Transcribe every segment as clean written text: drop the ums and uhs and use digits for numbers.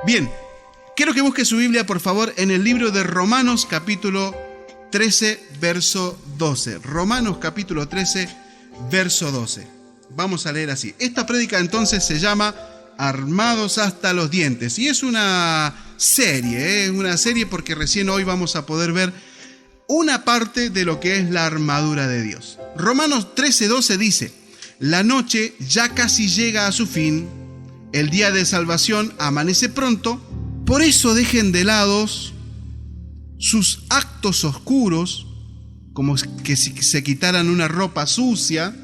Bien, quiero que busque su Biblia, por favor, en el libro de Romanos, capítulo 13, verso 12. Romanos, capítulo 13, verso 12. Vamos a leer así. Esta prédica entonces se llama Armados hasta los dientes. Y es una serie porque recién hoy vamos a poder ver una parte de lo que es la armadura de Dios. Romanos 13, 12 dice: la noche ya casi llega a su fin, el día de salvación amanece pronto, por eso dejen de lado sus actos oscuros, como que si se quitaran una ropa sucia,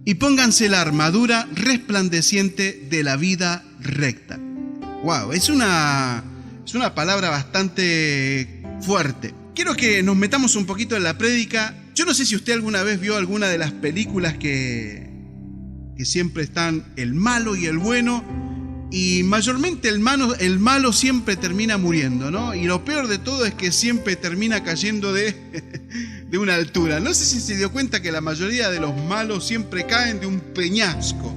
y pónganse la armadura resplandeciente de la vida recta. Wow, es una palabra bastante fuerte. Quiero que nos metamos un poquito en la prédica. Yo no sé si usted alguna vez vio alguna de las películas que siempre están el malo y el bueno, y mayormente el malo siempre termina muriendo, ¿no? Y lo peor de todo es que siempre termina cayendo de una altura. No sé si se dio cuenta que la mayoría de los malos siempre caen de un peñasco,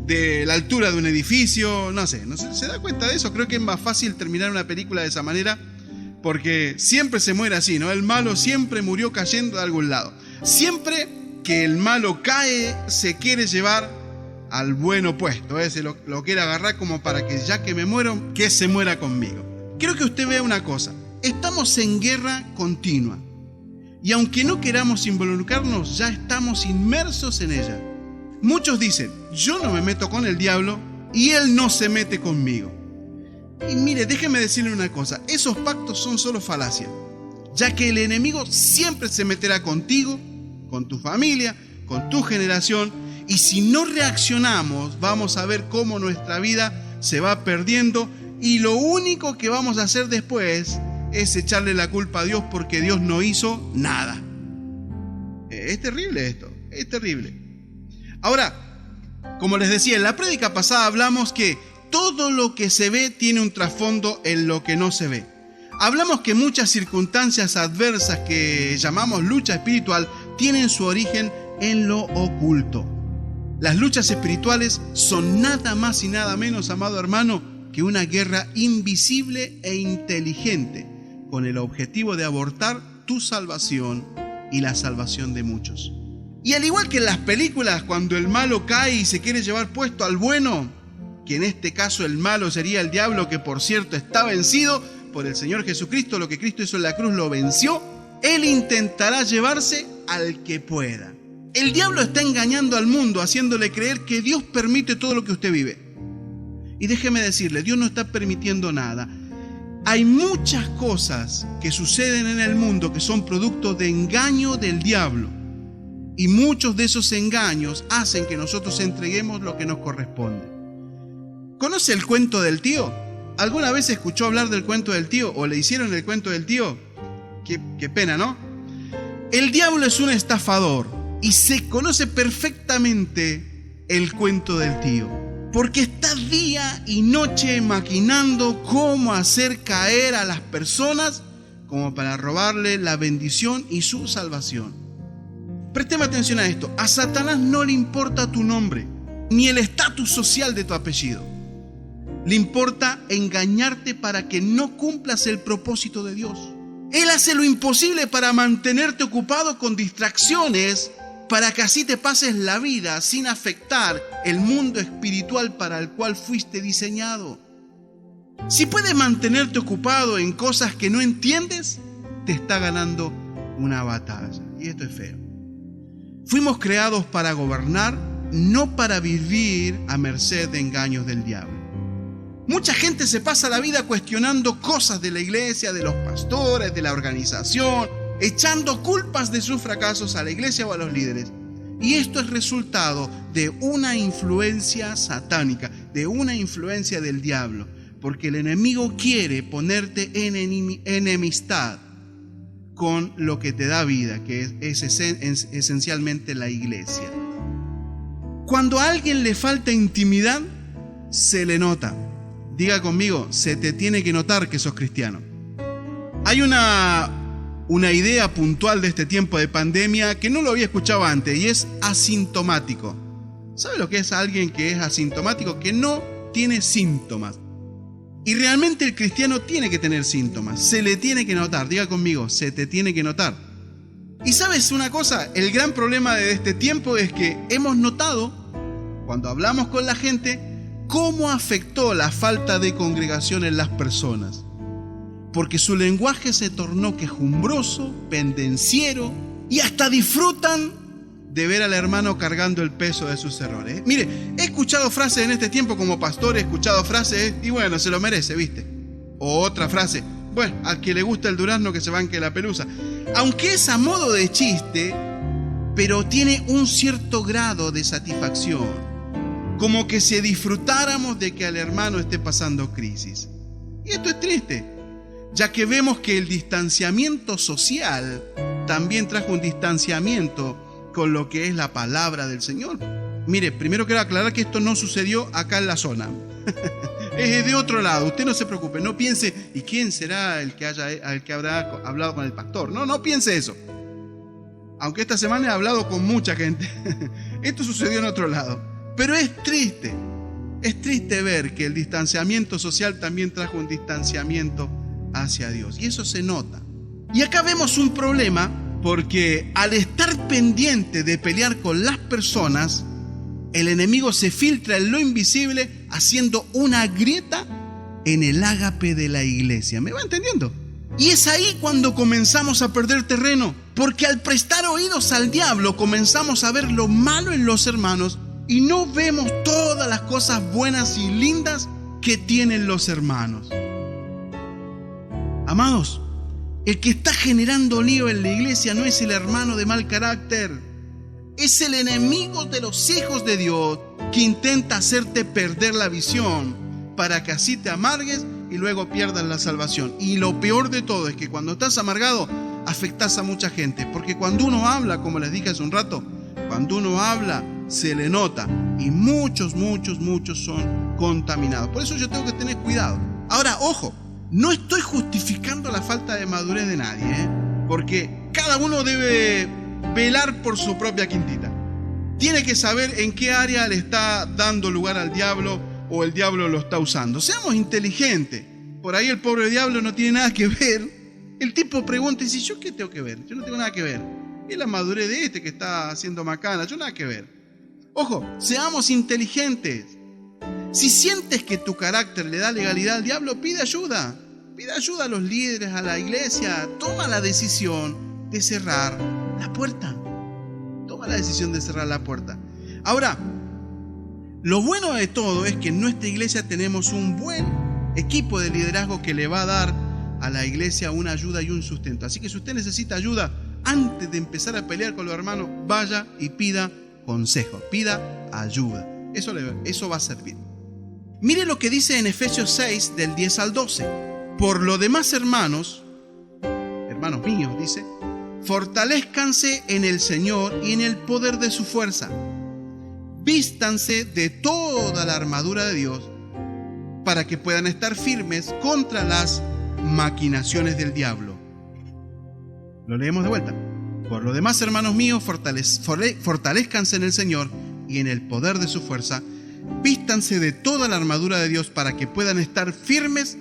de la altura de un edificio, no sé, ¿se da cuenta de eso? Creo que es más fácil terminar una película de esa manera, porque siempre se muere así, ¿no? El malo siempre murió cayendo de algún lado. Siempre que el malo cae, se quiere llevar al bueno puesto, se lo quiere agarrar como para que ya que me muero, que se muera conmigo. Quiero que usted vea una cosa: estamos en guerra continua, y aunque no queramos involucrarnos, ya estamos inmersos en ella. Muchos dicen: yo no me meto con el diablo y él no se mete conmigo. Y mire, déjeme decirle una cosa: esos pactos son solo falacia, ya que el enemigo siempre se meterá contigo, con tu familia, con tu generación, y si no reaccionamos, vamos a ver cómo nuestra vida se va perdiendo, y lo único que vamos a hacer después es echarle la culpa a Dios porque Dios no hizo nada. Es terrible esto, es terrible. Ahora, como les decía, en la prédica pasada hablamos que todo lo que se ve tiene un trasfondo en lo que no se ve. Hablamos que muchas circunstancias adversas que llamamos lucha espiritual tienen su origen en lo oculto. Las luchas espirituales son nada más y nada menos, amado hermano, que una guerra invisible e inteligente, con el objetivo de abortar tu salvación y la salvación de muchos. Y al igual que en las películas, cuando el malo cae y se quiere llevar puesto al bueno, que en este caso el malo sería el diablo, que por cierto está vencido por el Señor Jesucristo, lo que Cristo hizo en la cruz lo venció, él intentará llevarse al que pueda. El diablo está engañando al mundo, haciéndole creer que Dios permite todo lo que usted vive. Y déjeme decirle, Dios no está permitiendo nada. Hay muchas cosas que suceden en el mundo que son producto de engaño del diablo. Y muchos de esos engaños hacen que nosotros entreguemos lo que nos corresponde. ¿Conoce el cuento del tío? ¿Alguna vez escuchó hablar del cuento del tío o le hicieron el cuento del tío? Qué pena, ¿no? El diablo es un estafador y se conoce perfectamente el cuento del tío, porque está día y noche maquinando cómo hacer caer a las personas como para robarle la bendición y su salvación. Présteme atención a esto: a Satanás no le importa tu nombre, ni el estatus social de tu apellido. Le importa engañarte para que no cumplas el propósito de Dios. Él hace lo imposible para mantenerte ocupado con distracciones, para que así te pases la vida sin afectar el mundo espiritual para el cual fuiste diseñado. Si puedes mantenerte ocupado en cosas que no entiendes, te está ganando una batalla. Y esto es feo. Fuimos creados para gobernar, no para vivir a merced de engaños del diablo. Mucha gente se pasa la vida cuestionando cosas de la iglesia, de los pastores, de la organización, echando culpas de sus fracasos a la iglesia o a los líderes. Y esto es resultado de una influencia satánica, de una influencia del diablo, porque el enemigo quiere ponerte en enemistad con lo que te da vida, que es esencialmente la iglesia. Cuando a alguien le falta intimidad, se le nota. Diga conmigo: se te tiene que notar que sos cristiano. Hay una idea puntual de este tiempo de pandemia que no lo había escuchado antes, y es asintomático. ¿Sabe lo que es alguien que es asintomático? Que no tiene síntomas. Y realmente el cristiano tiene que tener síntomas, se le tiene que notar. Diga conmigo, se te tiene que notar. Y ¿sabes una cosa? El gran problema de este tiempo es que hemos notado, cuando hablamos con la gente, cómo afectó la falta de congregación en las personas. Porque su lenguaje se tornó quejumbroso, pendenciero, y hasta disfrutan de ver al hermano cargando el peso de sus errores. Mire, he escuchado frases en este tiempo como pastor, he escuchado frases, y bueno, se lo merece, ¿viste? O otra frase, bueno, al que le gusta el durazno que se banque la pelusa. Aunque es a modo de chiste, pero tiene un cierto grado de satisfacción. Como que si disfrutáramos de que al hermano esté pasando crisis. Y esto es triste, ya que vemos que el distanciamiento social también trajo un distanciamiento con lo que es la palabra del Señor. Mire, primero quiero aclarar que esto no sucedió acá en la zona. Es de otro lado, usted no se preocupe, no piense, ¿y quién será el que habrá hablado con el pastor? No piense eso. Aunque esta semana he hablado con mucha gente. Esto sucedió en otro lado. Pero es triste ver que el distanciamiento social también trajo un distanciamiento hacia Dios. Y eso se nota. Y acá vemos un problema, porque al estar pendiente de pelear con las personas, el enemigo se filtra en lo invisible haciendo una grieta en el ágape de la iglesia. ¿Me va entendiendo? Y es ahí cuando comenzamos a perder terreno, porque al prestar oídos al diablo comenzamos a ver lo malo en los hermanos y no vemos todas las cosas buenas y lindas que tienen los hermanos. Amados, el que está generando lío en la iglesia no es el hermano de mal carácter, es el enemigo de los hijos de Dios que intenta hacerte perder la visión para que así te amargues y luego pierdas la salvación. Y lo peor de todo es que cuando estás amargado afectas a mucha gente, porque cuando uno habla, como les dije hace un rato, cuando uno habla se le nota y muchos son contaminados. Por eso yo tengo que tener cuidado. Ahora, ojo, no estoy justificando la falta de madurez de nadie, porque cada uno debe velar por su propia quintita. Tiene que saber en qué área le está dando lugar al diablo o el diablo lo está usando. Seamos inteligentes. Por ahí el pobre diablo no tiene nada que ver. El tipo pregunta y dice, ¿yo qué tengo que ver? Yo no tengo nada que ver. Es la madurez de este que está haciendo macana. Yo nada que ver. Ojo, seamos inteligentes. Si sientes que tu carácter le da legalidad al diablo, pide ayuda. Pide ayuda a los líderes, a la iglesia. Toma la decisión de cerrar la puerta. Toma la decisión de cerrar la puerta. Ahora, lo bueno de todo es que en nuestra iglesia tenemos un buen equipo de liderazgo que le va a dar a la iglesia una ayuda y un sustento. Así que si usted necesita ayuda, antes de empezar a pelear con los hermanos, vaya y pida consejo, pida ayuda. Eso va a servir. Mire lo que dice en Efesios 6, del 10 al 12. Por lo demás, hermanos míos, dice, fortalezcanse en el Señor y en el poder de su fuerza. Vístanse de toda la armadura de Dios para que puedan estar firmes contra las maquinaciones del diablo. Lo leemos de vuelta. Por lo demás, hermanos míos, fortalezcanse en el Señor y en el poder de su fuerza. Vístanse de toda la armadura de Dios para que puedan estar firmes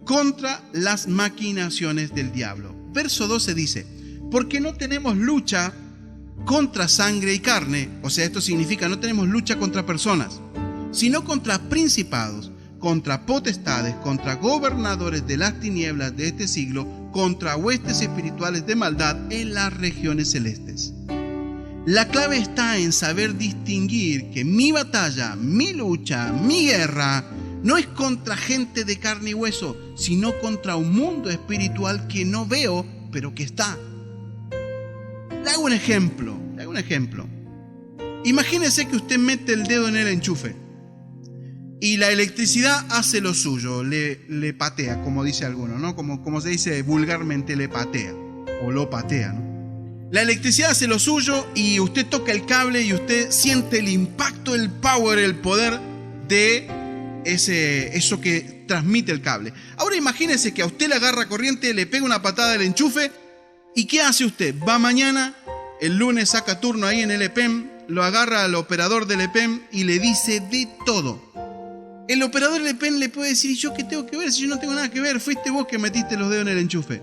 contra las maquinaciones del diablo. Verso 12 dice, porque no tenemos lucha contra sangre y carne, o sea, esto significa no tenemos lucha contra personas, sino contra principados, contra potestades, contra gobernadores de las tinieblas de este siglo, contra huestes espirituales de maldad en las regiones celestes. La clave está en saber distinguir que mi batalla, mi lucha, mi guerra, no es contra gente de carne y hueso, sino contra un mundo espiritual que no veo, pero que está. Le hago un ejemplo. Imagínese que usted mete el dedo en el enchufe y la electricidad hace lo suyo, le patea, como dice alguno, ¿no? Como se dice vulgarmente, le patea o lo patea, ¿no? La electricidad hace lo suyo y usted toca el cable y usted siente el impacto, el power, el poder de eso que transmite el cable. Ahora imagínese que a usted le agarra corriente, le pega una patada del enchufe y ¿qué hace usted? Va mañana, el lunes saca turno ahí en el EPEM, lo agarra al operador del EPEM y le dice de todo. El operador del EPEN le puede decir: ¿y yo qué tengo que ver si yo no tengo nada que ver? Fuiste vos que metiste los dedos en el enchufe.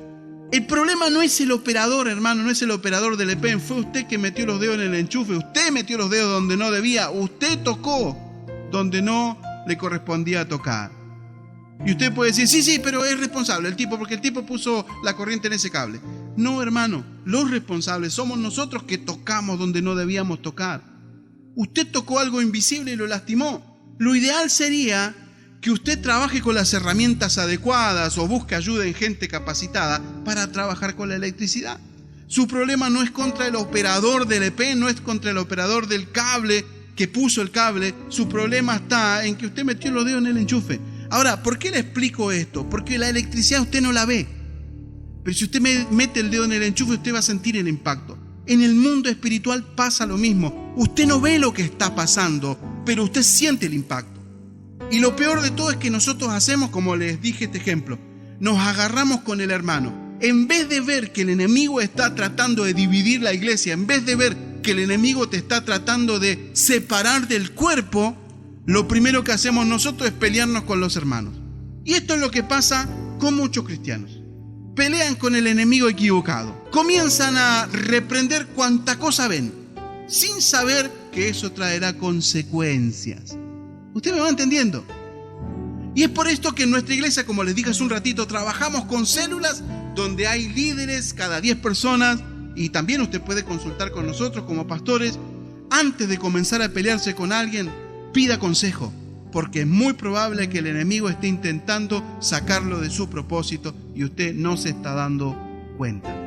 El problema no es el operador, hermano, no es el operador del EPEN. Fue usted que metió los dedos en el enchufe. Usted metió los dedos donde no debía. Usted tocó donde no le correspondía tocar. Y usted puede decir: sí, pero es responsable el tipo, porque el tipo puso la corriente en ese cable. No, hermano, los responsables somos nosotros que tocamos donde no debíamos tocar. Usted tocó algo invisible y lo lastimó. Lo ideal sería que usted trabaje con las herramientas adecuadas o busque ayuda en gente capacitada para trabajar con la electricidad. Su problema no es contra el operador del EPEN, no es contra el operador del cable que puso el cable. Su problema está en que usted metió los dedos en el enchufe. Ahora, ¿por qué le explico esto? Porque la electricidad usted no la ve. Pero si usted mete el dedo en el enchufe, usted va a sentir el impacto. En el mundo espiritual pasa lo mismo. Usted no ve lo que está pasando, pero usted siente el impacto. Y lo peor de todo es que nosotros hacemos, como les dije este ejemplo, nos agarramos con el hermano. En vez de ver que el enemigo está tratando de dividir la iglesia, en vez de ver que el enemigo te está tratando de separar del cuerpo, lo primero que hacemos nosotros es pelearnos con los hermanos. Y esto es lo que pasa con muchos cristianos. Pelean con el enemigo equivocado. Comienzan a reprender cuanta cosa ven, sin saber que eso traerá consecuencias. ¿Usted me va entendiendo? Y es por esto que en nuestra iglesia, como les dije hace un ratito, trabajamos con células donde hay líderes cada 10 personas, y también usted puede consultar con nosotros como pastores. Antes de comenzar a pelearse con alguien, pida consejo, porque es muy probable que el enemigo esté intentando sacarlo de su propósito y usted no se está dando cuenta.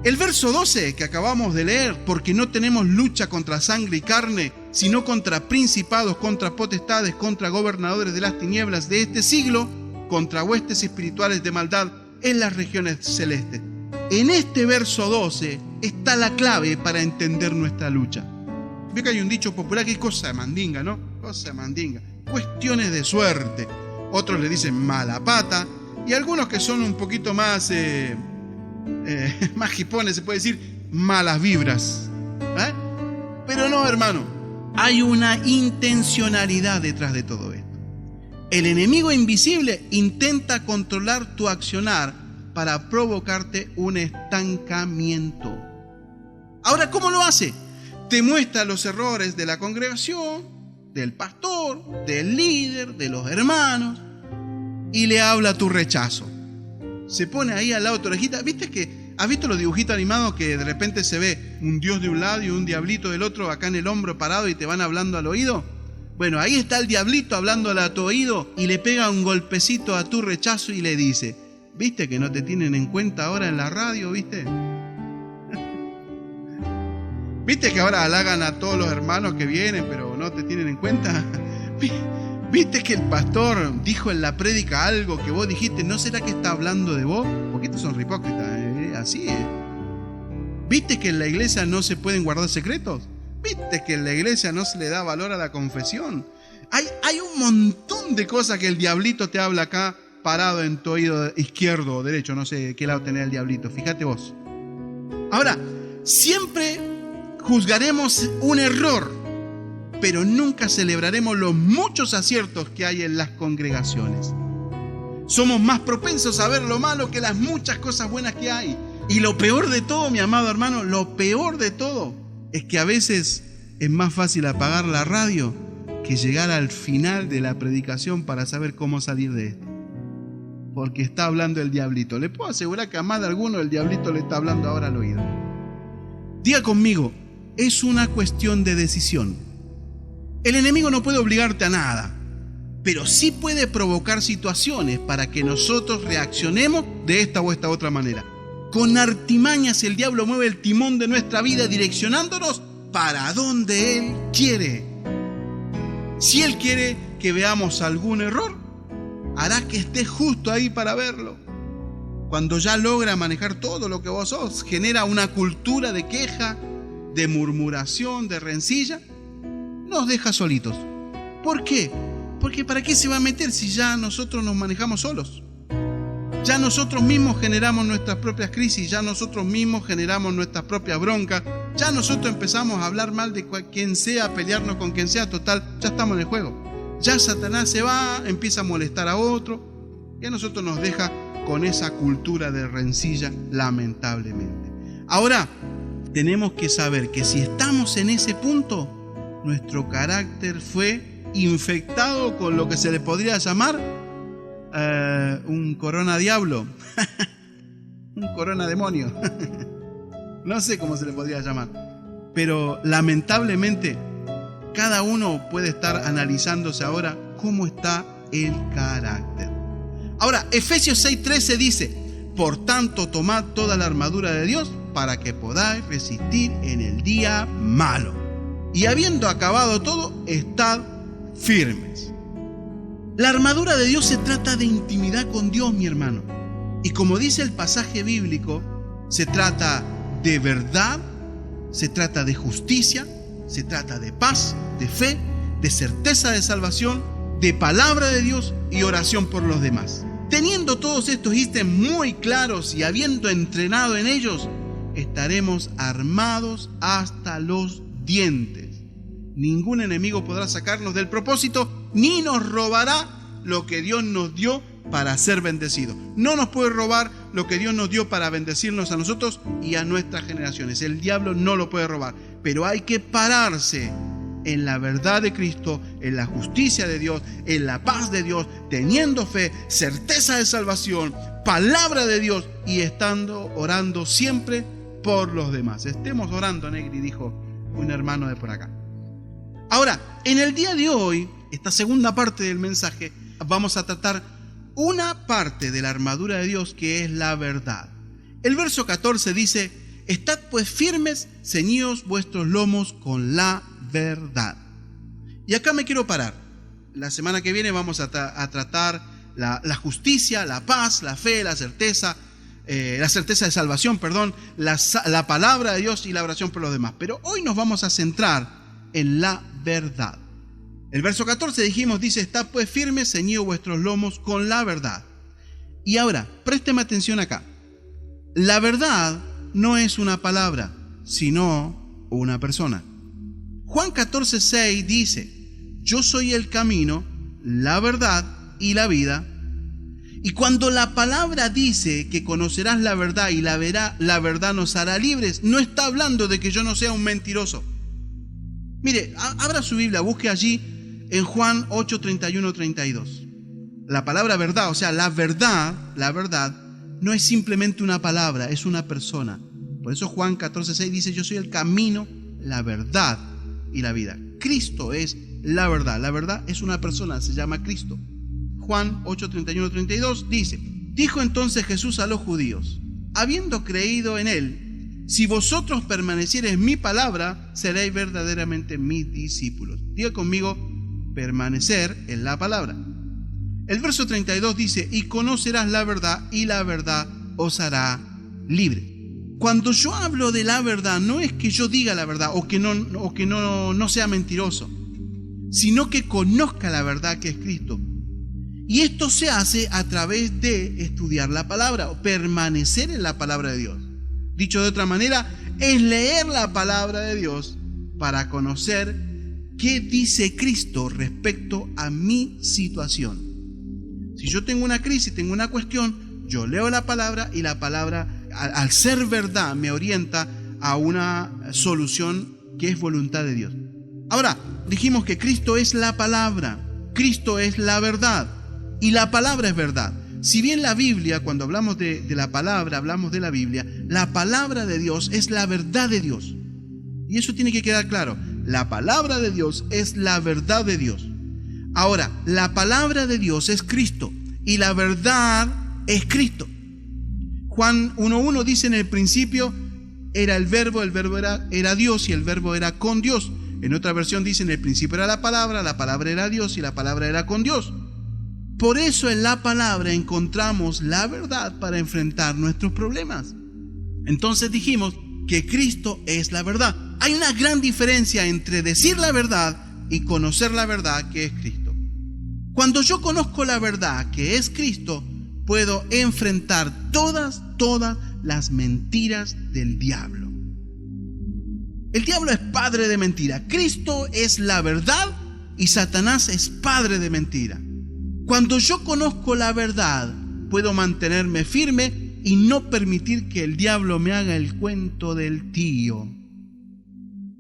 El verso 12 que acabamos de leer: porque no tenemos lucha contra sangre y carne, sino contra principados, contra potestades, contra gobernadores de las tinieblas de este siglo, contra huestes espirituales de maldad en las regiones celestes. En este verso 12 está la clave para entender nuestra lucha. Veo que hay un dicho popular que es cosa de mandinga, ¿no? Cosa de mandinga. Cuestiones de suerte. Otros le dicen mala pata. Y algunos que son un poquito más jipones, se puede decir malas vibras. Pero no, hermano. Hay una intencionalidad detrás de todo esto. El enemigo invisible intenta controlar tu accionar para provocarte un estancamiento. Ahora, ¿cómo lo hace? Te muestra los errores de la congregación, del pastor, del líder, de los hermanos, y le habla tu rechazo. Se pone ahí al lado de tu orejita. ¿Has visto los dibujitos animados que de repente se ve un dios de un lado y un diablito del otro acá en el hombro parado y te van hablando al oído? Bueno, ahí está el diablito hablándole a tu oído y le pega un golpecito a tu rechazo y le dice: ¿viste que no te tienen en cuenta ahora en la radio, viste? ¿Viste que ahora halagan a todos los hermanos que vienen, pero no te tienen en cuenta? ¿Viste que el pastor dijo en la prédica algo que vos dijiste? ¿No será que está hablando de vos? Porque estos son hipócritas, así es. ¿Viste que en la iglesia no se pueden guardar secretos? ¿Viste que en la iglesia no se le da valor a la confesión? Hay un montón de cosas que el diablito te habla acá, parado en tu oído izquierdo o derecho, no sé de qué lado tenés el diablito, fíjate vos. Ahora, siempre juzgaremos un error, pero nunca celebraremos los muchos aciertos que hay en las congregaciones. Somos más propensos a ver lo malo que las muchas cosas buenas que hay. Y lo peor de todo, mi amado hermano, lo peor de todo es que a veces es más fácil apagar la radio que llegar al final de la predicación para saber cómo salir de esto. Porque está hablando el diablito. Le puedo asegurar que a más de alguno el diablito le está hablando ahora al oído. Diga conmigo, es una cuestión de decisión. El enemigo no puede obligarte a nada, pero sí puede provocar situaciones para que nosotros reaccionemos de esta o esta otra manera. Con artimañas el diablo mueve el timón de nuestra vida direccionándonos para donde él quiere. Si él quiere que veamos algún error, hará que estés justo ahí para verlo. Cuando ya logra manejar todo lo que vos sos, genera una cultura de queja, de murmuración, de rencilla, nos deja solitos. ¿Por qué? Porque ¿para qué se va a meter si ya nosotros nos manejamos solos? Ya nosotros mismos generamos nuestras propias crisis, ya nosotros mismos generamos nuestras propias broncas, ya nosotros empezamos a hablar mal de quien sea, a pelearnos con quien sea, total, ya estamos en el juego. ya Satanás se va, empieza a molestar a otro, y a nosotros nos deja con esa cultura de rencilla, lamentablemente. Ahora, tenemos que saber que si estamos en ese punto, nuestro carácter fue infectado con lo que se le podría llamar un corona diablo, un corona demonio. No sé cómo se le podría llamar, pero lamentablemente cada uno puede estar analizándose ahora cómo está el carácter. Ahora, Efesios 6:13 dice: por tanto, tomad toda la armadura de Dios para que podáis resistir en el día malo. Y habiendo acabado todo, estad firmes. La armadura de Dios se trata de intimidad con Dios, mi hermano. Y como dice el pasaje bíblico, se trata de verdad, se trata de justicia, se trata de paz, de fe, de certeza de salvación, de palabra de Dios y oración por los demás. Teniendo todos estos ítems muy claros y habiendo entrenado en ellos, estaremos armados hasta los dientes. Ningún enemigo podrá sacarnos del propósito, ni nos robará lo que Dios nos dio para ser bendecidos. No nos puede robar lo que Dios nos dio para bendecirnos a nosotros y a nuestras generaciones. El diablo no lo puede robar, pero hay que pararse en la verdad de Cristo, en la justicia de Dios, en la paz de Dios, teniendo fe, certeza de salvación, palabra de Dios y estando orando siempre por los demás. Estemos orando, Negri, dijo un hermano de por acá. Ahora, en el día de hoy, esta segunda parte del mensaje, vamos a tratar una parte de la armadura de Dios que es la verdad. El verso 14 dice: estad pues firmes, ceñidos vuestros lomos con la verdad. Y acá me quiero parar. La semana que viene vamos a tratar la justicia, la paz, la fe, la certeza de salvación, la palabra de Dios y la oración por los demás. Pero hoy nos vamos a centrar en la verdad. El verso 14 dice: estad pues firmes, ceñidos vuestros lomos con la verdad. Y ahora, présteme atención acá. La verdad no es una palabra, sino una persona. Juan 14:6 dice: yo soy el camino, la verdad y la vida. Y cuando la palabra dice que conocerás la verdad y la verdad nos hará libres, no está hablando de que yo no sea un mentiroso. Mire, abra su Biblia, busque allí en Juan 8:31-32. La palabra verdad, o sea, la verdad no es simplemente una palabra, es una persona. Por eso Juan 14:6 dice: yo soy el camino, la verdad y la vida. Cristo es la verdad es una persona, se llama Cristo. Juan 8:31-32 dice: dijo entonces Jesús a los judíos, habiendo creído en él: si vosotros permaneciereis en mi palabra, seréis verdaderamente mis discípulos. Diga conmigo: permanecer en la palabra. El verso 32 dice: y conocerás la verdad, y la verdad os hará libre. Cuando yo hablo de la verdad, no es que yo diga la verdad o que no sea mentiroso, sino que conozca la verdad que es Cristo. Y esto se hace a través de estudiar la palabra, o permanecer en la palabra de Dios. Dicho de otra manera, es leer la palabra de Dios para conocer qué dice Cristo respecto a mi situación. Si yo tengo una crisis, tengo una cuestión, yo leo la palabra y la palabra, al ser verdad, me orienta a una solución que es voluntad de Dios. Ahora, dijimos que Cristo es la palabra, Cristo es la verdad y la palabra es verdad. Si bien la Biblia, cuando hablamos de la palabra, hablamos de la Biblia, la palabra de Dios es la verdad de Dios. Y eso tiene que quedar claro. La palabra de Dios es la verdad de Dios. Ahora, la palabra de Dios es Cristo y la verdad es Cristo. Juan 1:1 dice: en el principio era el verbo era Dios y el verbo era con Dios. En otra versión dice: en el principio era la palabra era Dios y la palabra era con Dios. Por eso en la palabra encontramos la verdad para enfrentar nuestros problemas. Entonces dijimos que Cristo es la verdad. Hay una gran diferencia entre decir la verdad y conocer la verdad que es Cristo. Cuando yo conozco la verdad que es Cristo, puedo enfrentar todas las mentiras del diablo. El diablo es padre de mentira. Cristo es la verdad y Satanás es padre de mentira. Cuando yo conozco la verdad, puedo mantenerme firme y no permitir que el diablo me haga el cuento del tío.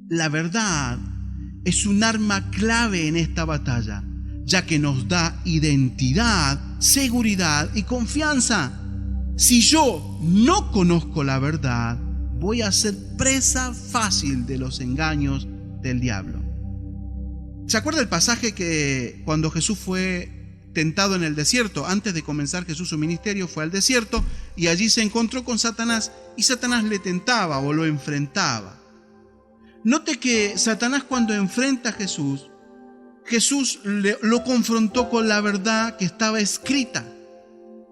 La verdad es un arma clave en esta batalla, ya que nos da identidad, seguridad y confianza. Si yo no conozco la verdad, voy a ser presa fácil de los engaños del diablo. ¿Se acuerda el pasaje que cuando Jesús fue tentado en el desierto? Antes de comenzar Jesús su ministerio fue al desierto y allí se encontró con Satanás y Satanás le tentaba o lo enfrentaba. Note que Satanás, cuando enfrenta a Jesús lo confrontó con la verdad que estaba escrita.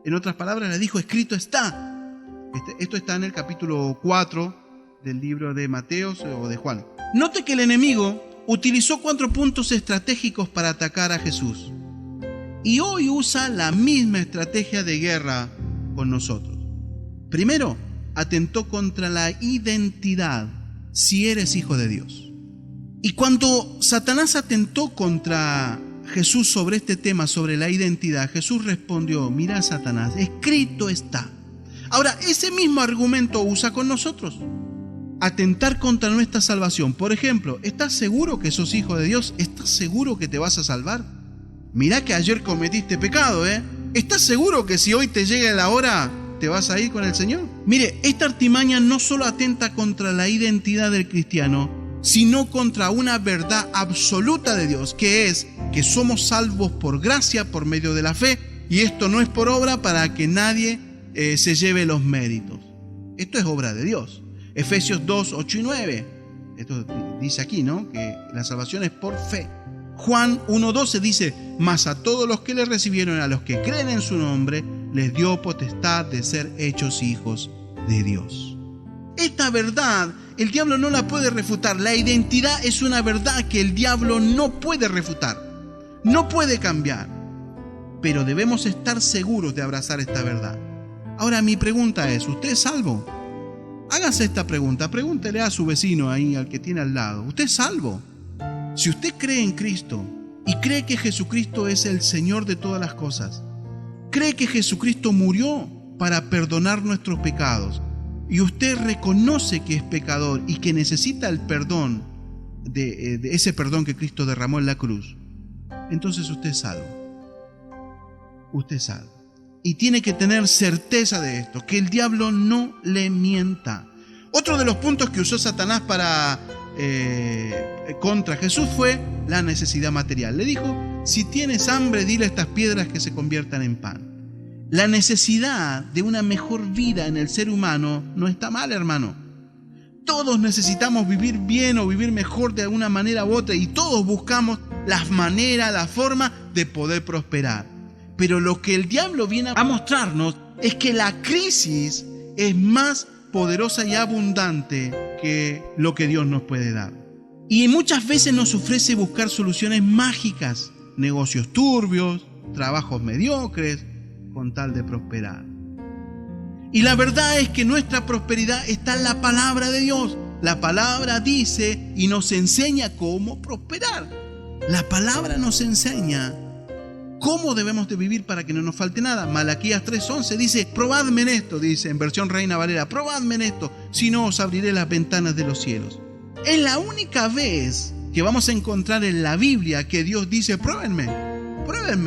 En otras palabras, le dijo: escrito está. Esto está en el capítulo 4 del libro de Mateo o de Juan. Note que el enemigo utilizó 4 puntos estratégicos para atacar a Jesús. Y hoy usa la misma estrategia de guerra con nosotros. Primero, atentó contra la identidad, si eres hijo de Dios. Y cuando Satanás atentó contra Jesús sobre este tema, sobre la identidad, Jesús respondió: mira, Satanás, escrito está. Ahora, ese mismo argumento usa con nosotros. Atentar contra nuestra salvación. Por ejemplo, ¿estás seguro que sos hijo de Dios? ¿Estás seguro que te vas a salvar? Mirá que ayer cometiste pecado, ¿eh? ¿Estás seguro que si hoy te llega la hora, te vas a ir con el Señor? Mire, esta artimaña no solo atenta contra la identidad del cristiano, sino contra una verdad absoluta de Dios, que es que somos salvos por gracia, por medio de la fe, y esto no es por obra para que nadie se lleve los méritos. Esto es obra de Dios. Efesios 2, 8 y 9. Esto dice aquí, ¿no? Que la salvación es por fe. Juan 1:12 dice: mas a todos los que le recibieron, a los que creen en su nombre, les dio potestad de ser hechos hijos de Dios. Esta verdad el diablo no la puede refutar. La identidad es una verdad que el diablo no puede refutar, no puede cambiar. Pero debemos estar seguros de abrazar esta verdad. Ahora, mi pregunta es: ¿usted es salvo? Hágase esta pregunta, pregúntele a su vecino ahí, al que tiene al lado: ¿usted es salvo? Si usted cree en Cristo y cree que Jesucristo es el Señor de todas las cosas, cree que Jesucristo murió para perdonar nuestros pecados, y usted reconoce que es pecador y que necesita el perdón de ese perdón que Cristo derramó en la cruz, entonces usted es salvo. Usted es salvo. Y tiene que tener certeza de esto, que el diablo no le mienta. Otro de los puntos que usó Satanás contra Jesús fue la necesidad material. Le dijo: si tienes hambre, dile a estas piedras que se conviertan en pan. La necesidad de una mejor vida en el ser humano no está mal, hermano. Todos necesitamos vivir bien o vivir mejor de alguna manera u otra, y todos buscamos las maneras, la forma de poder prosperar. Pero lo que el diablo viene a mostrarnos es que la crisis es más poderosa y abundante que lo que Dios nos puede dar. Y muchas veces nos ofrece buscar soluciones mágicas, negocios turbios, trabajos mediocres, con tal de prosperar. Y la verdad es que nuestra prosperidad está en la palabra de Dios. La palabra dice y nos enseña cómo prosperar. La palabra nos enseña cómo debemos de vivir para que no nos falte nada. Malaquías 3:11 dice: probadme en esto, dice en versión Reina Valera, probadme en esto, si no os abriré las ventanas de los cielos. Es la única vez que vamos a encontrar en la Biblia que Dios dice: pruébenme,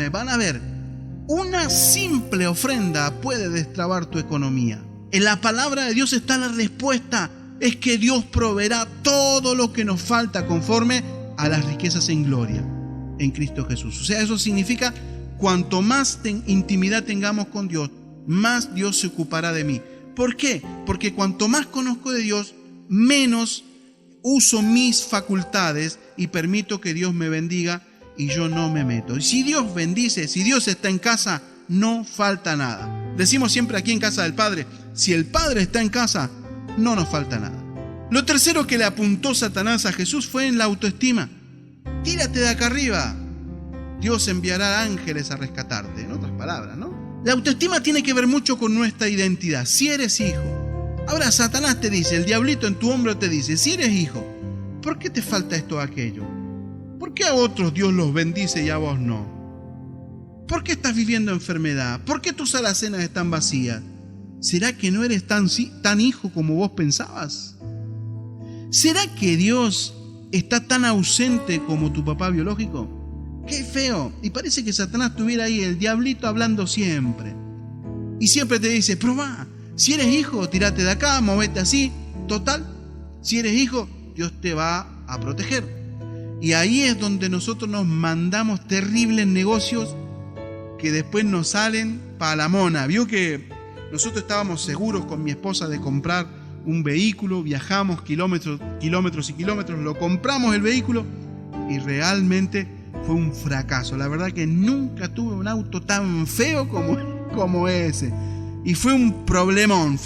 van a ver. Una simple ofrenda puede destrabar tu economía. En la palabra de Dios está la respuesta. Es que Dios proveerá todo lo que nos falta conforme a las riquezas en gloria en Cristo Jesús. O sea, eso significa: cuanto más intimidad tengamos con Dios, más Dios se ocupará de mí. ¿Por qué? Porque cuanto más conozco de Dios, menos uso mis facultades y permito que Dios me bendiga y yo no me meto. Y si Dios bendice, si Dios está en casa, no falta nada. Decimos siempre aquí en Casa del Padre: si el Padre está en casa, no nos falta nada. Lo tercero que le apuntó Satanás a Jesús fue en la autoestima. Tírate de acá arriba, Dios enviará ángeles a rescatarte. En otras palabras, ¿no? La autoestima tiene que ver mucho con nuestra identidad. Si eres hijo. Ahora Satanás te dice, el diablito en tu hombro te dice: si eres hijo, ¿por qué te falta esto o aquello? ¿Por qué a otros Dios los bendice y a vos no? ¿Por qué estás viviendo enfermedad? ¿Por qué tus alacenas están vacías? ¿Será que no eres tan hijo como vos pensabas? ¿Será que Dios está tan ausente como tu papá biológico? ¡Qué feo! Y parece que Satanás estuviera ahí, el diablito hablando siempre. Y siempre te dice, probá, si eres hijo, tírate de acá, movete así. Total, si eres hijo, Dios te va a proteger. Y ahí es donde nosotros nos mandamos terribles negocios que después nos salen para la mona. Vio que nosotros estábamos seguros con mi esposa de comprar un vehículo, viajamos kilómetros y kilómetros, lo compramos el vehículo y realmente fue un fracaso. La verdad que nunca tuve un auto tan feo como ese. Y fue un problemón.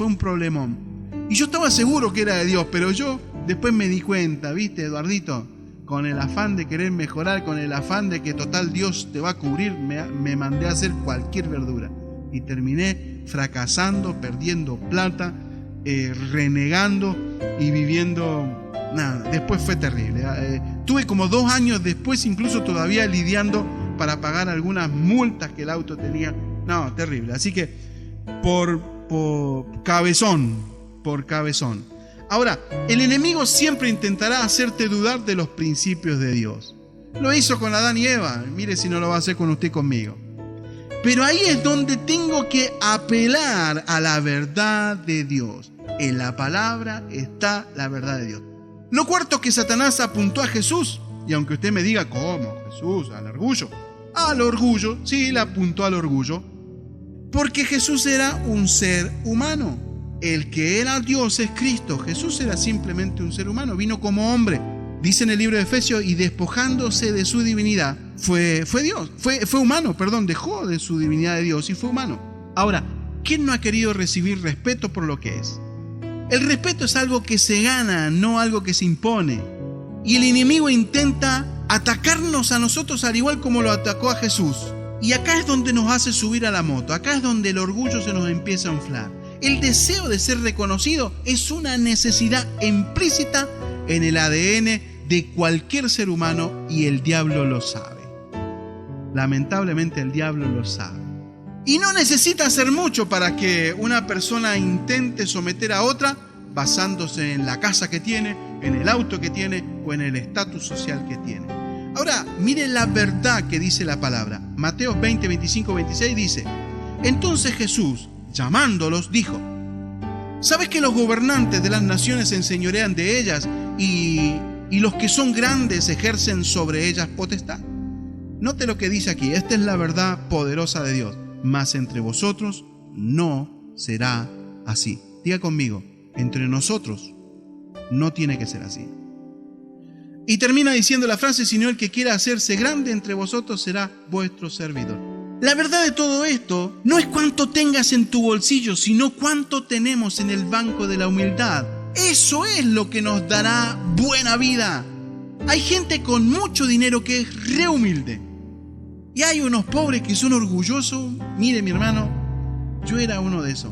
Y yo estaba seguro que era de Dios, pero yo después me di cuenta, ¿viste, Eduardito? Con el afán de querer mejorar, con el afán de que total Dios te va a cubrir, me mandé a hacer cualquier verdura. Y terminé fracasando, perdiendo plata, renegando y viviendo... Nada, después fue terrible. Tuve como 2 años después, incluso todavía lidiando para pagar algunas multas que el auto tenía. No, terrible. Así que por cabezón. Ahora, el enemigo siempre intentará hacerte dudar de los principios de Dios. Lo hizo con Adán y Eva. Mire si no lo va a hacer con usted y conmigo. Pero ahí es donde tengo que apelar a la verdad de Dios. En la palabra está la verdad de Dios. Lo cuarto que Satanás apuntó a Jesús, y aunque usted me diga, ¿cómo? Jesús, al orgullo. Al orgullo, sí, le apuntó al orgullo. Porque Jesús era un ser humano. El que era Dios es Cristo. Jesús era simplemente un ser humano, vino como hombre. Dice en el libro de Efesios, y despojándose de su divinidad, fue humano, dejó de su divinidad de Dios y fue humano. Ahora, ¿quién no ha querido recibir respeto por lo que es? El respeto es algo que se gana, no algo que se impone. Y el enemigo intenta atacarnos a nosotros al igual como lo atacó a Jesús. Y acá es donde nos hace subir a la moto, acá es donde el orgullo se nos empieza a inflar. El deseo de ser reconocido es una necesidad implícita en el ADN de cualquier ser humano y el diablo lo sabe. Lamentablemente el diablo lo sabe. Y no necesita hacer mucho para que una persona intente someter a otra basándose en la casa que tiene, en el auto que tiene o en el estatus social que tiene. Ahora, mire la verdad que dice la palabra. Mateo 20, 25, 26 dice: entonces Jesús, llamándolos, dijo: ¿sabes que los gobernantes de las naciones se enseñorean de ellas y los que son grandes ejercen sobre ellas potestad? Note lo que dice aquí. Esta es la verdad poderosa de Dios. Mas entre vosotros no será así. Diga conmigo, entre nosotros no tiene que ser así. Y termina diciendo la frase: sino el que quiera hacerse grande entre vosotros será vuestro servidor. La verdad de todo esto no es cuánto tengas en tu bolsillo, sino cuánto tenemos en el banco de la humildad. Eso es lo que nos dará buena vida. Hay gente con mucho dinero que es re humilde. Y hay unos pobres que son orgullosos. Mire, mi hermano, yo era uno de esos.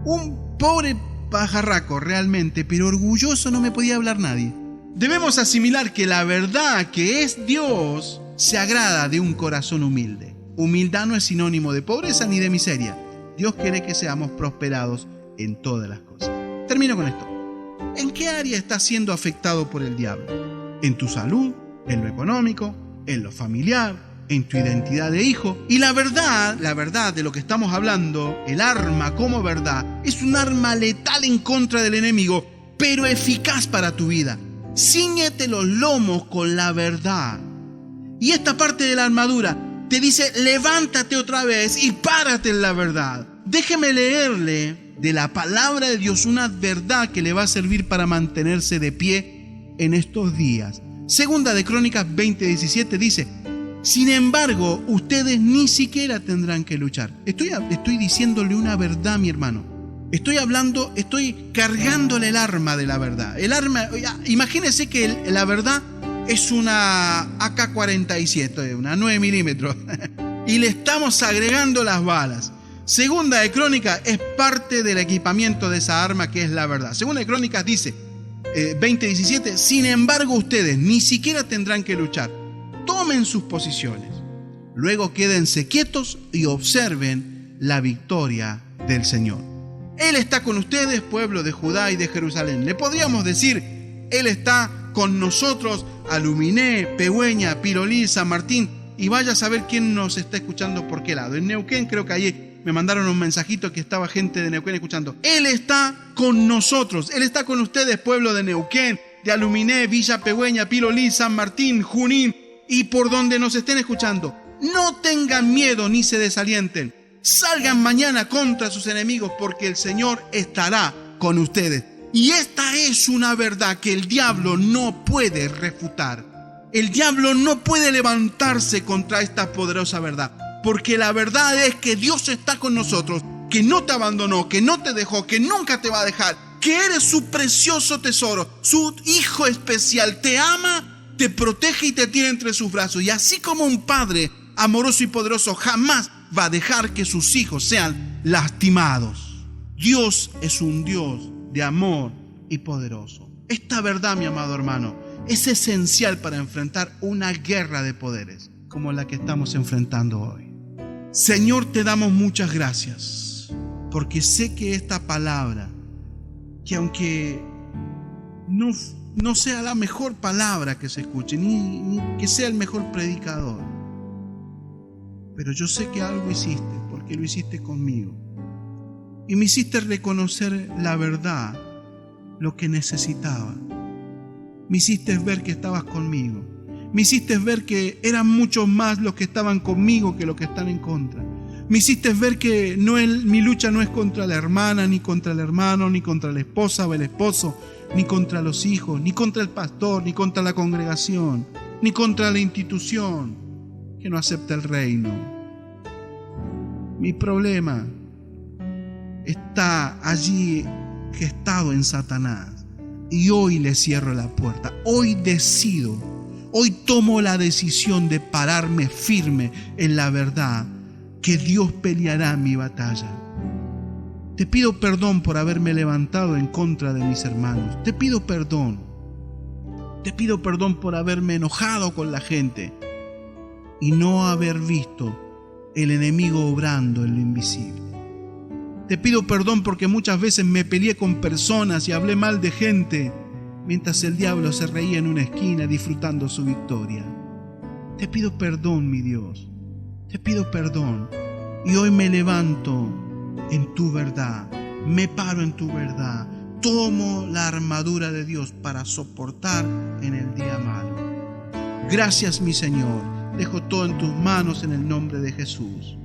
Un pobre pajarraco realmente, pero orgulloso no me podía hablar nadie. Debemos asimilar que la verdad que es Dios se agrada de un corazón humilde. Humildad no es sinónimo de pobreza ni de miseria. Dios quiere que seamos prosperados en todas las cosas. Termino con esto. ¿En qué área estás siendo afectado por el diablo? ¿En tu salud? ¿En lo económico? ¿En lo familiar? ¿En tu identidad de hijo? Y la verdad de lo que estamos hablando, el arma como verdad, es un arma letal en contra del enemigo, pero eficaz para tu vida. Cíñete los lomos con la verdad. Y esta parte de la armadura te dice: levántate otra vez y párate en la verdad. Déjeme leerle de la palabra de Dios una verdad que le va a servir para mantenerse de pie en estos días. Segunda de Crónicas 20:17 dice: sin embargo, ustedes ni siquiera tendrán que luchar. Estoy diciéndole una verdad, mi hermano. Estoy cargándole el arma de la verdad. El arma, imagínense que la verdad es una AK-47, una 9 milímetros. Y le estamos agregando las balas. Segunda de Crónicas es parte del equipamiento de esa arma que es la verdad. Segunda de Crónicas dice, 20:17, sin embargo ustedes ni siquiera tendrán que luchar. Tomen sus posiciones. Luego quédense quietos y observen la victoria del Señor. Él está con ustedes, pueblo de Judá y de Jerusalén. Le podríamos decir, Él está con nosotros, Aluminé, Pegüeña, Pirolí, San Martín, y vaya a saber quién nos está escuchando por qué lado. En Neuquén creo que allí me mandaron un mensajito que estaba gente de Neuquén escuchando. Él está con nosotros, Él está con ustedes, pueblo de Neuquén, de Aluminé, Villa Pegüeña, Pirolí, San Martín, Junín, y por donde nos estén escuchando. No tengan miedo ni se desalienten. Salgan mañana contra sus enemigos porque el Señor estará con ustedes. Y esta es una verdad que el diablo no puede refutar. El diablo no puede levantarse contra esta poderosa verdad. Porque la verdad es que Dios está con nosotros, que no te abandonó, que no te dejó, que nunca te va a dejar, que eres su precioso tesoro, su hijo especial. Te ama, te protege y te tiene entre sus brazos. Y así como un padre amoroso y poderoso jamás va a dejar que sus hijos sean lastimados. Dios es un Dios de amor y poderoso. Esta verdad, mi amado hermano, es esencial para enfrentar una guerra de poderes como la que estamos enfrentando hoy. Señor, te damos muchas gracias, porque sé que esta palabra, que aunque no sea la mejor palabra que se escuche, ni que sea el mejor predicador, pero yo sé que algo hiciste, porque lo hiciste conmigo. Y me hiciste reconocer la verdad, lo que necesitaba. Me hiciste ver que estabas conmigo. Me hiciste ver que eran muchos más los que estaban conmigo que los que están en contra. Me hiciste ver que mi lucha no es contra la hermana, ni contra el hermano, ni contra la esposa o el esposo, ni contra los hijos, ni contra el pastor, ni contra la congregación, ni contra la institución que no acepta el reino. Mi problema está allí gestado en Satanás. Y hoy le cierro la puerta. Hoy tomo la decisión de pararme firme en la verdad, que Dios peleará mi batalla. Te pido perdón por haberme levantado en contra de mis hermanos. Te pido perdón. Te pido perdón por haberme enojado con la gente y no haber visto el enemigo obrando en lo invisible. Te pido perdón porque muchas veces me peleé con personas y hablé mal de gente mientras el diablo se reía en una esquina disfrutando su victoria. Te pido perdón, mi Dios. Te pido perdón. Y hoy me levanto en tu verdad. Me paro en tu verdad. Tomo la armadura de Dios para soportar en el día malo. Gracias, mi Señor. Dejo todo en tus manos en el nombre de Jesús.